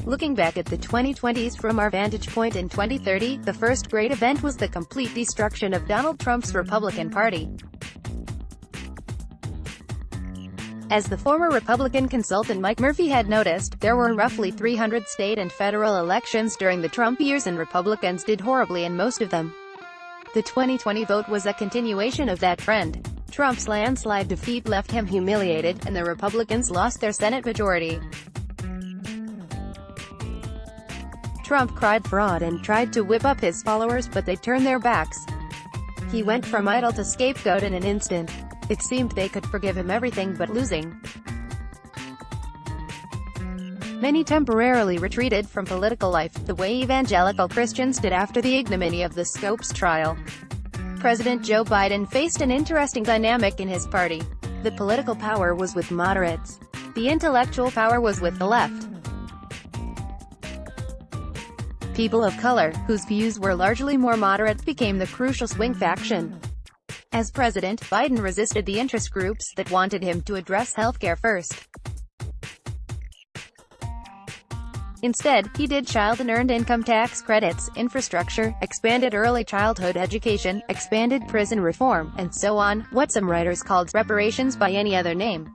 Looking back at the 2020s from our vantage point in 2030, the first great event was the complete destruction of Donald Trump's Republican Party. As the former Republican consultant Mike Murphy had noticed, there were roughly 300 state and federal elections during the Trump years and Republicans did horribly in most of them. The 2020 vote was a continuation of that trend. Trump's landslide defeat left him humiliated, and the Republicans lost their Senate majority. Trump cried fraud and tried to whip up his followers, but they turned their backs. He went from idol to scapegoat in an instant. It seemed they could forgive him everything but losing. Many temporarily retreated from political life, the way evangelical Christians did after the ignominy of the Scopes trial. President Joe Biden faced an interesting dynamic in his party. The political power was with moderates. The intellectual power was with the left. People of color, whose views were largely more moderate, became the crucial swing faction. As president, Biden resisted the interest groups that wanted him to address healthcare first. Instead, he did child and earned income tax credits, infrastructure, expanded early childhood education, expanded prison reform, and so on, what some writers called reparations by any other name.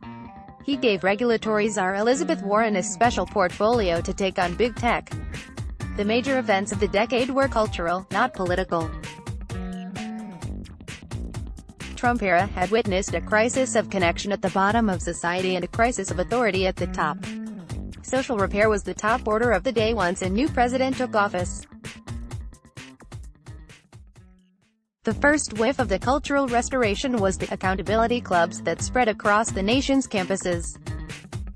He gave regulatory czar Elizabeth Warren a special portfolio to take on big tech. The major events of the decade were cultural, not political. Trump era had witnessed a crisis of connection at the bottom of society and a crisis of authority at the top. Social repair was the top order of the day once a new president took office. The first whiff of the cultural restoration was the accountability clubs that spread across the nation's campuses.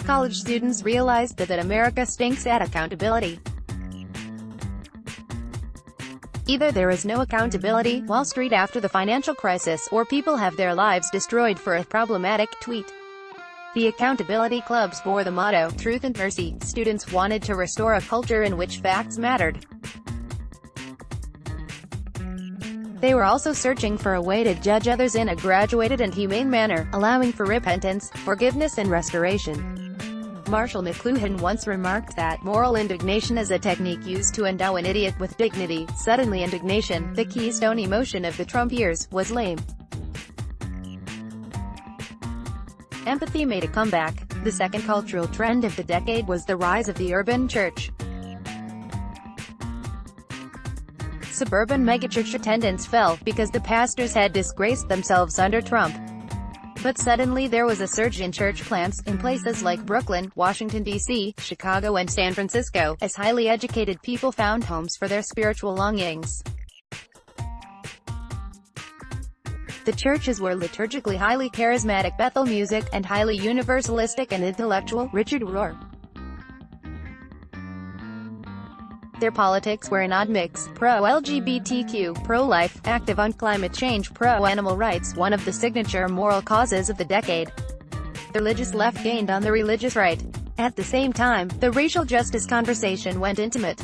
College students realized that America stinks at accountability. Either there is no accountability, Wall Street after the financial crisis, or people have their lives destroyed for a problematic tweet. The accountability clubs bore the motto, Truth and Mercy. Students wanted to restore a culture in which facts mattered. They were also searching for a way to judge others in a graduated and humane manner, allowing for repentance, forgiveness and restoration. Marshall McLuhan once remarked that moral indignation is a technique used to endow an idiot with dignity. Suddenly indignation, the keystone emotion of the Trump years, was lame. Empathy made a comeback. The second cultural trend of the decade was the rise of the urban church. Suburban megachurch attendance fell, because the pastors had disgraced themselves under Trump. But suddenly there was a surge in church plants, in places like Brooklyn, Washington, D.C., Chicago and San Francisco, as highly educated people found homes for their spiritual longings. The churches were liturgically highly charismatic Bethel music, and highly universalistic and intellectual Richard Rohr. Their politics were an odd mix, pro-LGBTQ, pro-life, active on climate change, pro-animal rights, one of the signature moral causes of the decade. The religious left gained on the religious right. At the same time, the racial justice conversation went intimate.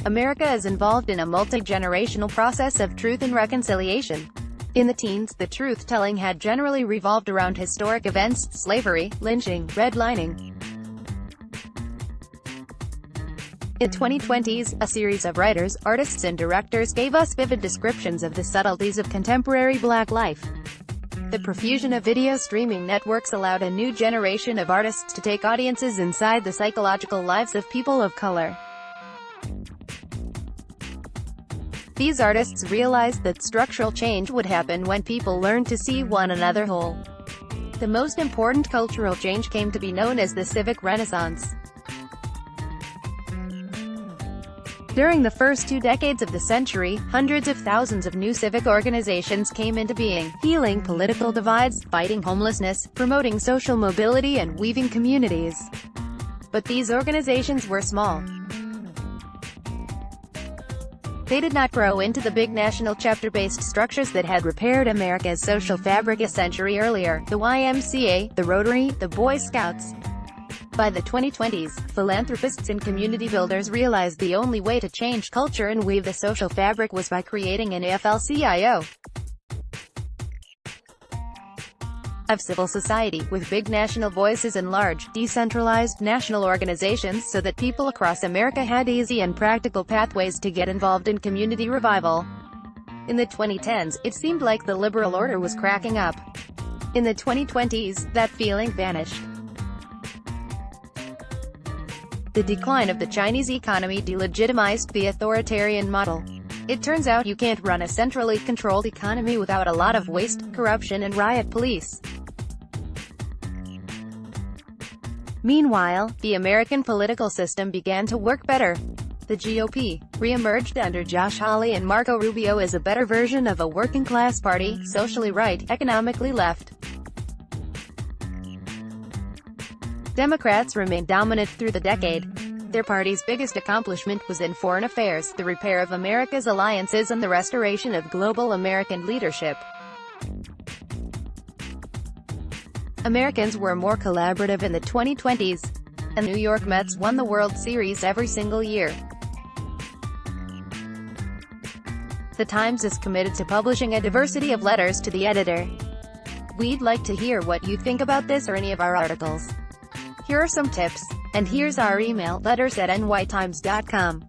America is involved in a multi-generational process of truth and reconciliation. In the teens, the truth-telling had generally revolved around historic events, slavery, lynching, redlining. In the 2020s, a series of writers, artists and directors gave us vivid descriptions of the subtleties of contemporary Black life. The profusion of video streaming networks allowed a new generation of artists to take audiences inside the psychological lives of people of color. These artists realized that structural change would happen when people learned to see one another whole. The most important cultural change came to be known as the civic renaissance. During the first 2 decades of the century, hundreds of thousands of new civic organizations came into being, healing political divides, fighting homelessness, promoting social mobility and weaving communities. But these organizations were small. They did not grow into the big national chapter-based structures that had repaired America's social fabric a century earlier, the YMCA, the Rotary, the Boy Scouts. By the 2020s, philanthropists and community builders realized the only way to change culture and weave the social fabric was by creating an AFL-CIO. of civil society, with big national voices and large, decentralized national organizations so that people across America had easy and practical pathways to get involved in community revival. In the 2010s, it seemed like the liberal order was cracking up. In the 2020s, that feeling vanished. The decline of the Chinese economy delegitimized the authoritarian model. It turns out you can't run a centrally controlled economy without a lot of waste, corruption and riot police. Meanwhile, the American political system began to work better. The GOP re-emerged under Josh Hawley and Marco Rubio as a better version of a working-class party, socially right, economically left. Democrats remained dominant through the decade. Their party's biggest accomplishment was in foreign affairs, the repair of America's alliances and the restoration of global American leadership. Americans were more collaborative in the 2020s, and New York Mets won the World Series every single year. The Times is committed to publishing a diversity of letters to the editor. We'd like to hear what you think about this or any of our articles. Here are some tips. And here's our email, letters@nytimes.com.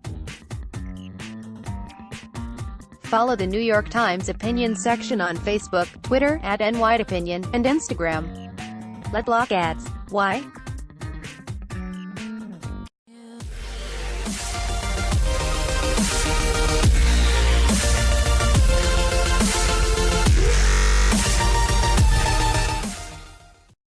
Follow the New York Times Opinion section on Facebook, Twitter @NYOpinion, and Instagram. Let block ads. Why?